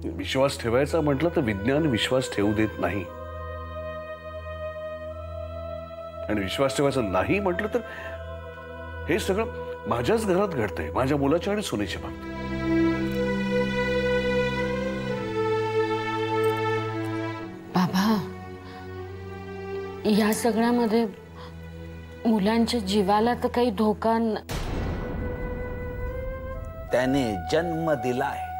विश्वास ठेवायचा म्हटलं तर विज्ञान विश्वास ठेवू देत नाही, आणि विश्वास ठेवायचा नाही म्हटलं तर हे सगळं माझ्याच घरात घडतंय, माझ्या मुलाच्या आणि सुनेच्या बाबतीत. बाबा, या सगळ्यामध्ये मुलांच्या जीवाला तर काही धोका त्याने जन्म दिलाय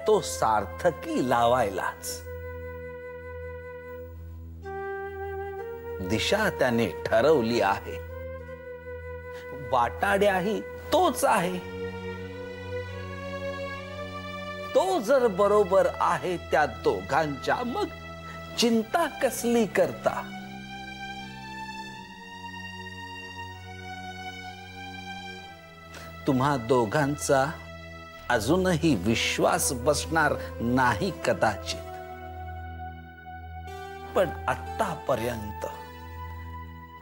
तो सार्थकी लावायलाच. दिशा त्याने ठरवली आहे, वाटाड्याही तोच आहे. तो जर बरोबर आहे त्या दोघांच्या, मग चिंता कसली करता. तुम्हा दोघांचा अजूनही विश्वास बसणार नाही कदाचित, पण आतापर्यंत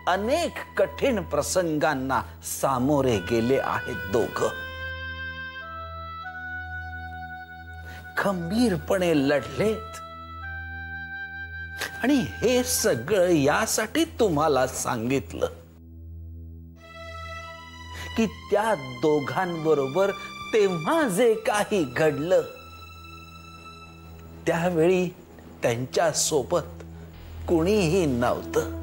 अनेक कठीण प्रसंगांना सामोरे गेले आहेत दोघं. खंबीरपणे लढलेत, आणि हे सगळं यासाठी तुम्हाला सांगितलं की त्या दोघांबरोबर तेव्हा जे काही घडलं त्यावेळी त्यांच्या सोबत कुणीही नव्हतं.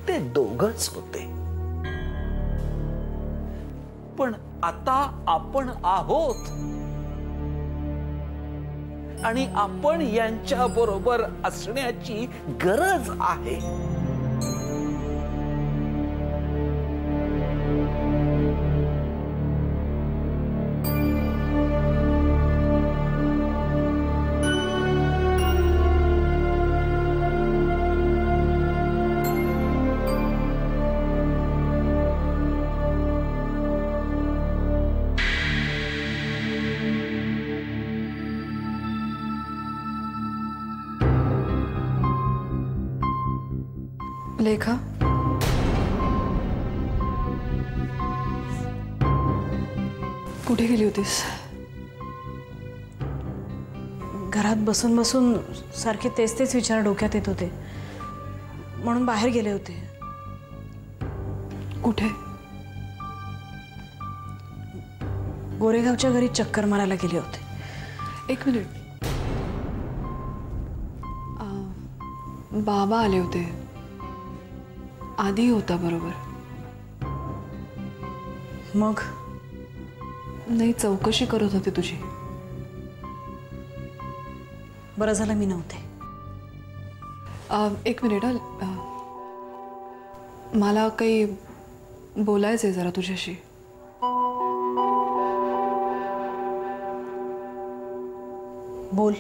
ते दोघच होते. पण आता आपण आहोत, आणि आपण यांच्या बरोबर असण्याची गरज आहे. लेखा, कुठे गेली होतीस? घरात बसून बसून सारखे तेच विचार डोक्यात येत होते, म्हणून बाहेर गेले होते. कुठे? गोरेगावच्या घरी चक्कर मारायला गेले होते. एक मिनिट. बाबा आले होते, आधी होता बरोबर. मग नाही, चौकशी करत होते तुझी. बरं झालं मी नव्हते. एक मिनिट. मला काही बोलायचंय जरा तुझ्याशी. बोल.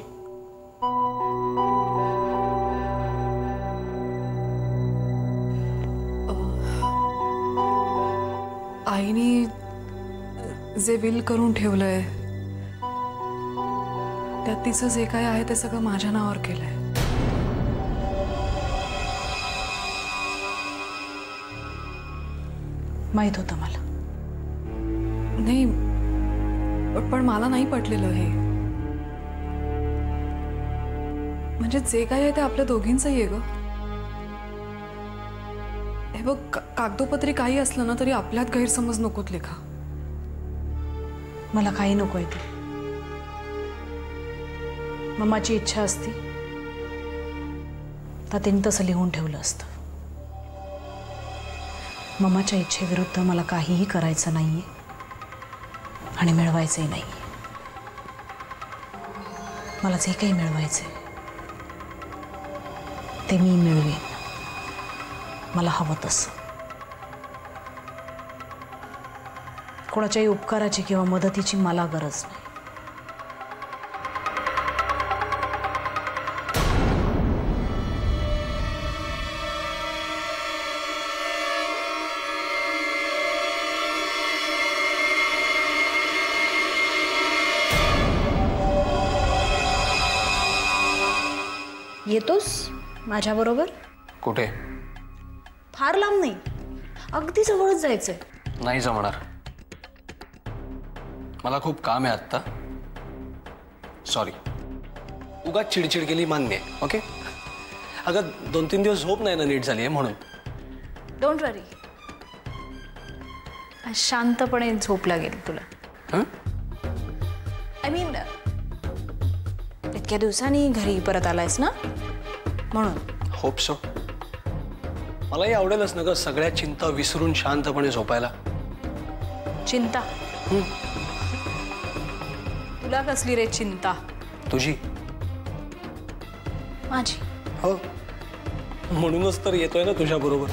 आईनी जे विल करून ठेवलंय त्यात तिचं जे काय आहे ते सगळं माझ्या नावावर केलंय. माहित होतं मला. नाही, पण मला नाही पटलेलं हे. म्हणजे जे काय आहे ते आपल्या दोघींचंही आहे ग. हे बघ, कागदोपत्री काही असलं ना तरी आपल्यात गैरसमज नकोत लेखा. मला काही नकोय ते. मम्माची इच्छा असती तर तिने तसं लिहून ठेवलं असतं. मम्माच्या इच्छेविरुद्ध मला काहीही करायचं नाहीये आणि मिळवायचंही नाही. मला जे काही मिळवायचंय ते मी मिळवेन, मला हवं तसं. कोणाच्याही उपकाराची किंवा मदतीची मला गरज नाही. येतोस माझ्याबरोबर? कुठे? फार लांब नाही, अगदी जवळच जायचंय. नाही जमणार. मला खूप काम आहे आत्ता. सॉरी. उगाच चिडचिड केली मान्य आहे. ओके. अगं 2-3 दिवस झोप नाही ना नीट झाली आहे म्हणून. डोंट वरी, शांतपणे झोप लागेल तुला. आय मीन इतक्या दिवसांनी घरी परत आलायस ना म्हणून. Hope so. मलाही आवडेलच ना ग सगळ्या चिंता विसरून शांतपणे झोपायला. चिंता? तुला कसली रे चिंता? तुझी. माझी? हो, म्हणूनच तर येतोय ना तुझ्या बरोबर.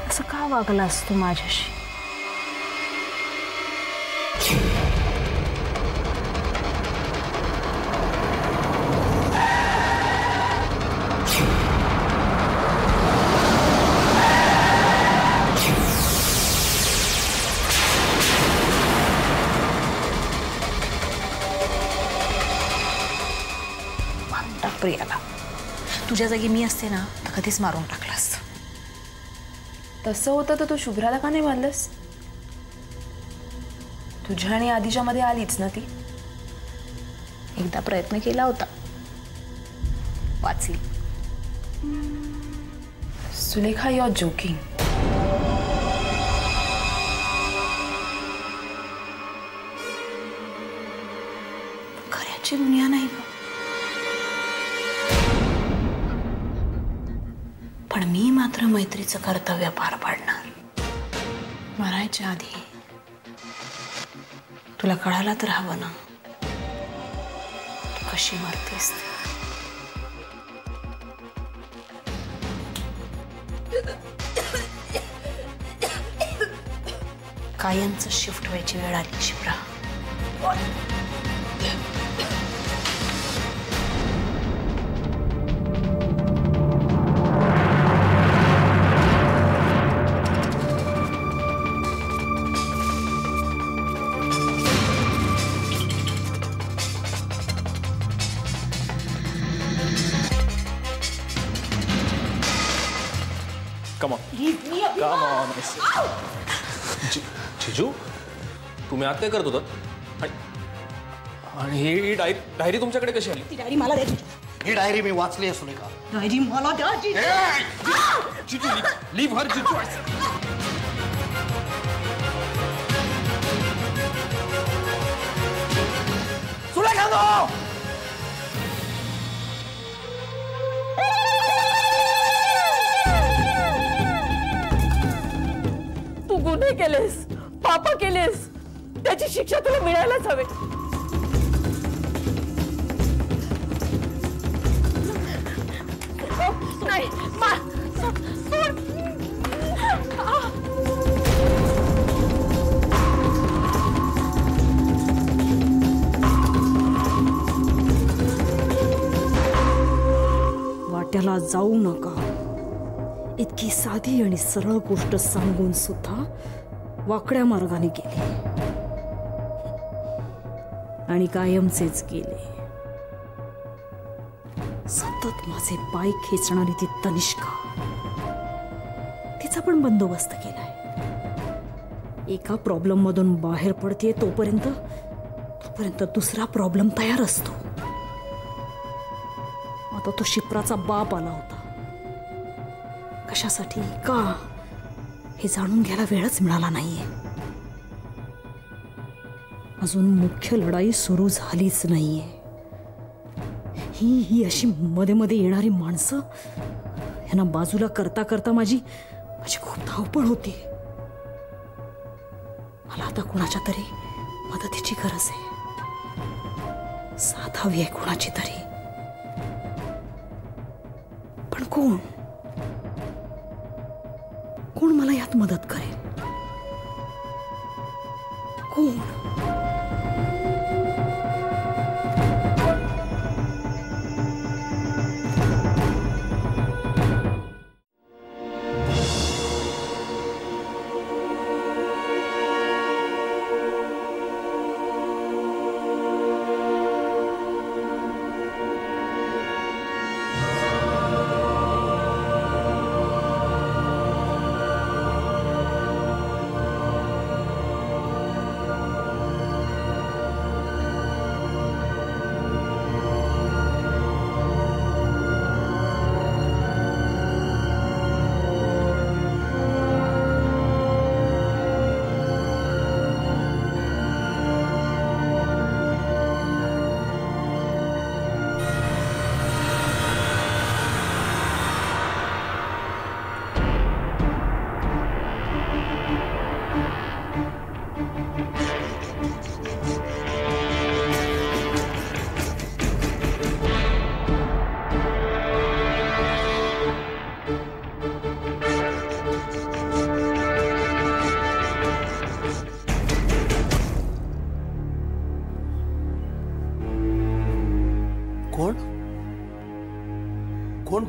असं का वागलास तू माझ्याशी? प्रियाला तुझ्या जागी मी असते ना तर कधीच मारून टाकलं असतं. तसं होतं तर तू शुभ्राला का नाही मारलंस? तुझ्या आणि आधीच्या मध्ये आलीच ना ती. एकदा प्रयत्न केला होता, वाचली. Sulekha, you are joking. खऱ्याची दुनिया नाही ग. पण मी मात्र मैत्रीचं कर्तव्य पार पाडणार. मरायच्या आधी तुला कळायला तर हवं ना तू कशी मरतेस. कायमचं शिफ्ट व्हायची वेळ आली Shipra. Come on. Come on. जिजू, तुम्ही आत काय करत होतात? आणि ही डायरी तुमच्याकडे कशी आली? ती डायरी मला द्या. ही डायरी मी वाचली आहे सुलेखा. डायरी मला द्या. जिजू, लीव हर जिजू. सुलेखा नो! तू गुन्हे केलेस, पाप केलेस, त्याची शिक्षा तुला मिळायलाच हवी. नाही वाट्याला जाऊ नका इतकी साधी आणि सरळ गोष्ट सांगून सुद्धा वाकड्या मार्गाने गेले आणि कायमचेच गेले. सतत माझे पाय खेचणारी ती तनिष्का, तिचा पण बंदोबस्त केलाय. एका प्रॉब्लेम मधून बाहेर पडते तोपर्यंत दुसरा प्रॉब्लेम तयार असतो. आता तो शिप्राचा बाप आला होता. कशासाठी, का, हे जाणून घ्यायला वेळच मिळाला नाहीये. अजून मुख्य लढाई सुरू झालीच नाहीये. ही अशी मध्ये मध्ये येणारी माणसं यांना बाजूला करता करता माझी खूप धावपळ होती. मला आता कुणाच्या तरी मदतीची गरज आहे. साधावी आहे कुणाची तरी. पण कोण मला यात मदत करेल? कोण?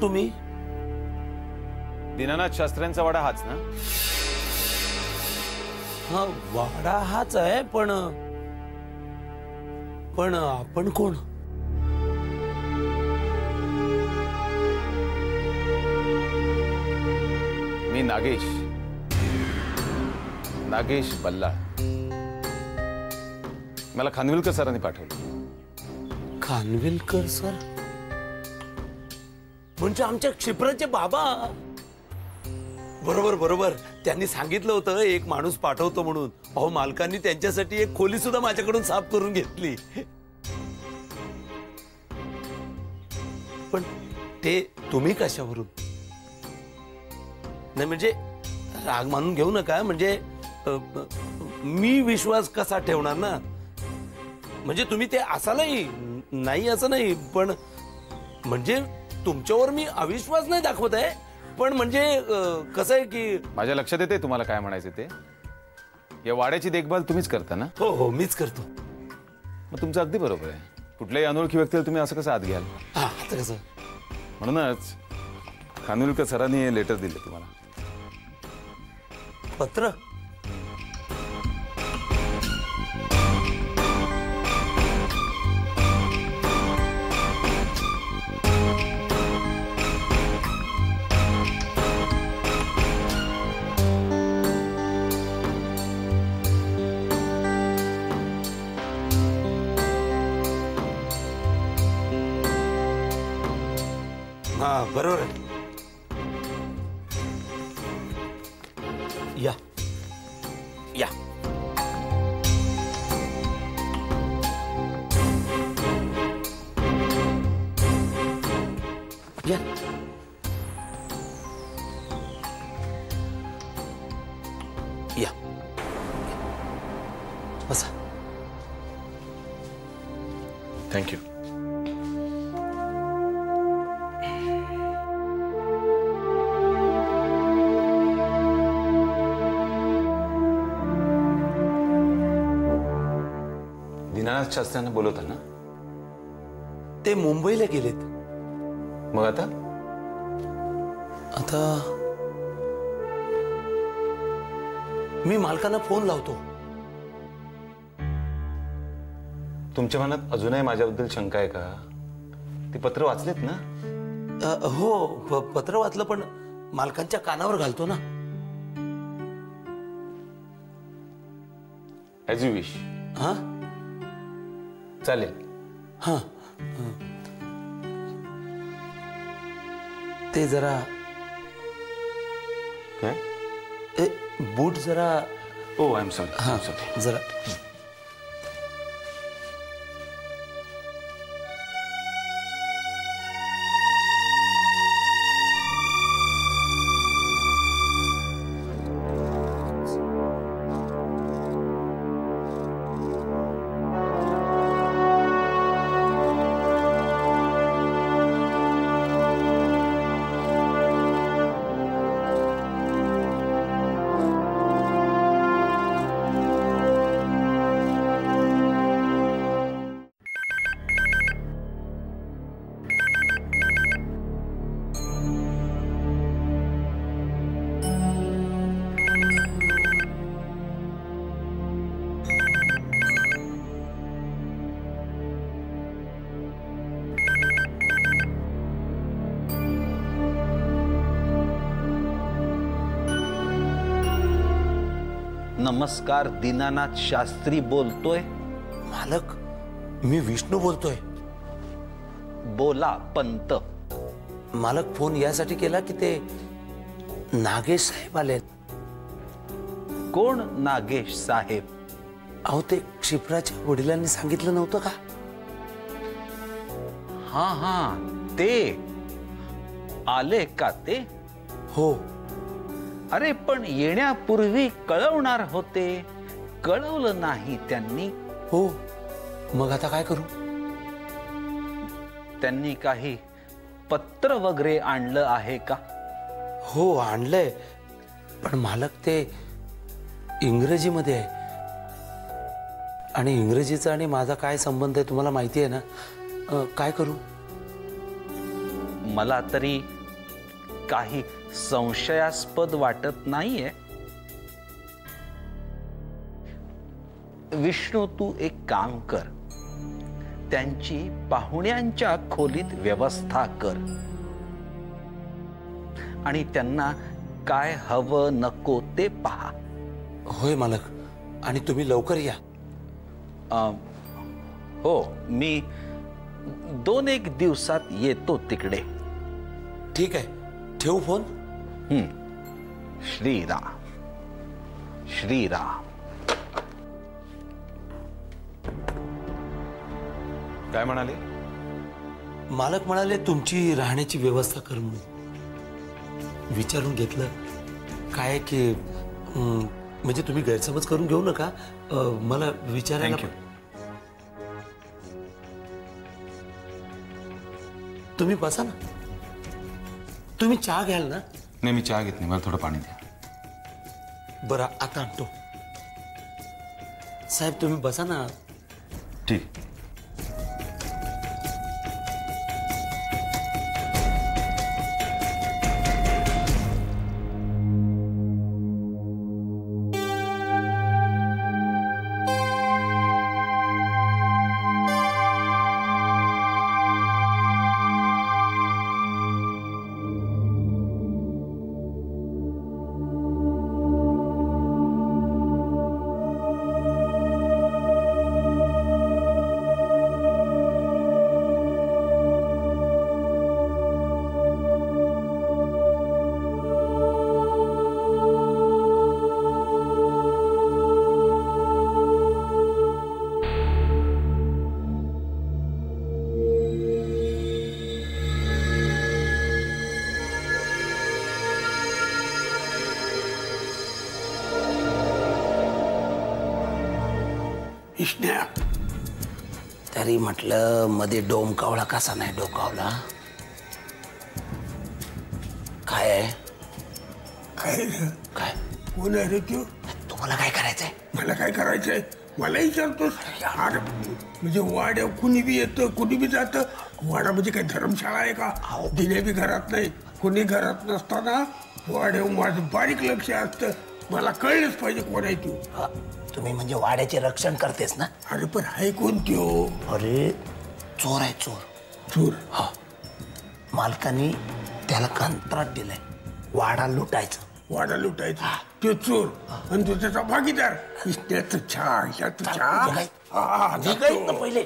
तुम्ही? दीनानाथ शास्त्र्यांचा वाडा हाच ना? हा, वाडा हाच आहे, पण आपण कोण? मी नागेश बल्लाळ. मला खानविलकर सरांनी पाठवलं. खानविलकर सर म्हणजे आमच्या क्षिप्राचे बाबा? बरोबर बरोबर, त्यांनी सांगितलं होतं एक माणूस पाठवतो म्हणून. अहो, मालकांनी त्यांच्यासाठी एक खोली सुद्धा माझ्याकडून साफ करून घेतली. पण ते तुम्ही कशावरून? नाही म्हणजे राग मानून घेऊ नका, म्हणजे मी विश्वास कसा ठेवणार ना? म्हणजे तुम्ही ते असालही नाही असं नाही, पण म्हणजे तुमच्यावर मी अविश्वास नाही दाखवत आहे, पण म्हणजे कसं आहे की माझ्या लक्षात येते तुम्हाला काय म्हणायचे ते. या वाड्याची देखभाल तुम्हीच करता ना? हो हो, मीच करतो. मग तुमचं अगदी बरोबर आहे. कुठल्याही अनोळखी व्यक्तीला तुम्ही असं कसं आत घ्याल? हा, आता कसं? म्हणूनच खानविलकर सरांनी हे लेटर दिले तुम्हाला. पत्र? हा, बरोबर आहे. या या या या बसा. थँक्यू. दीनानाथ शास्त्र्यांना बोलवता ना? ते मुंबईला गेलेत. मग आता मी मालकांना फोन लावतो. तुमच्या मनात अजूनही माझ्याबद्दल शंका आहे का? ती पत्र वाचलेत ना? हो, पत्र वाचलं, पण मालकांच्या कानावर घालतो ना. As you wish. हा चालेल. हा, ते जरा काय? बूट जरा. ओ, आय एम सॉरी. हा, जरा. नमस्कार, दीनानाथ शास्त्री बोलतोय. मालक, मी विष्णू बोलतोय. बोला पंत. मालक, फोन यासाठी केला की ते नागेश साहेब आलेत. कोण नागेश साहेब? अहो, ते क्षिप्राच्या वडिलांनी सांगितलं नव्हतं का? हा हा, ते आले का ते? हो. अरे, पण येण्यापूर्वी कळवणार होते, कळवलं नाही त्यांनी. हो, मग आता काय करू? त्यांनी काही पत्र वगैरे आणलं आहे का? हो, आणलंय, पण मालक ते इंग्रजीमध्ये आहे. आणि इंग्रजीचा आणि माझा काय संबंध आहे तुम्हाला माहिती आहे ना. काय करू? मला तरी काही संशयास्पद वाटत नाहीये. विष्णू, तू एक काम कर, त्यांची पाहुण्यांच्या खोलीत व्यवस्था कर आणि त्यांना काय हवं नको ते पहा. होय मालक, आणि तुम्ही लवकर या. हो, मी 2-1 दिवसात येतो तिकडे. ठीक आहे, ठेवू फोन. श्रीराम श्रीराम. काय म्हणाले? मालक म्हणाले तुमची राहण्याची व्यवस्था कर म्हणून. विचारून घेतलं काय की म्हणजे तुम्ही गैरसमज करून घेऊ नका. मला विचारायला तुम्ही बसा ना. तुम्ही चहा घ्याल ना? नाही, मी चहा घेत नाही, मला थोडं पाणी द्या. बरं, आता आणतो. साहेब तुम्ही बसा ना. ठीक. तरी म्हटलं मध्ये डोमकावळा कसा नाही डोकावला. काय आहे? काय कोण आहे रे तू? तुम्हाला काय करायचंय? मला काय करायचंय? मला विचारतोस? अरे म्हणजे वाड्या कुणी बी येतं कुणी बी जातं. वाडा म्हणजे काय धर्मशाळा आहे का? दिने बी घरात नाही, कुणी घरात नसताना वाड्या माझं बारीक लक्ष असतं. मला कळलंच पाहिजे कोण आहे तू. तुम्ही म्हणजे वाड्याचे रक्षण करतेस ना? अरे पण आहे कोण त्यो? अरे चोर आहे, चोर. चोर? हा. मालकाने त्याला कंत्राट दिलंय वाडा लुटायचं. वाडा लुटायचा तो चोर आणि तो त्याचा भागीदार. त्याचं छान पहिले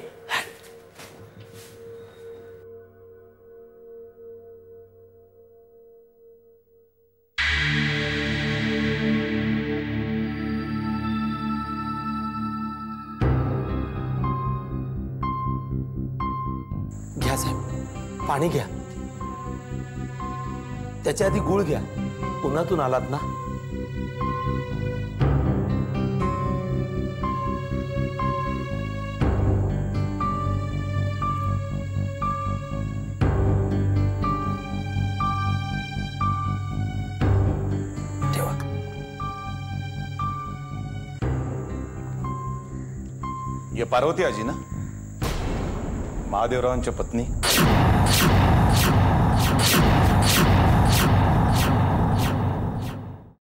घ्या साहेब, पाणी घ्या. त्याच्या आधी गुळ घ्या. उन्हातून आलात ना? ठेवा. ये पार्वती आजी ना, महादेवरावांच्या पत्नी.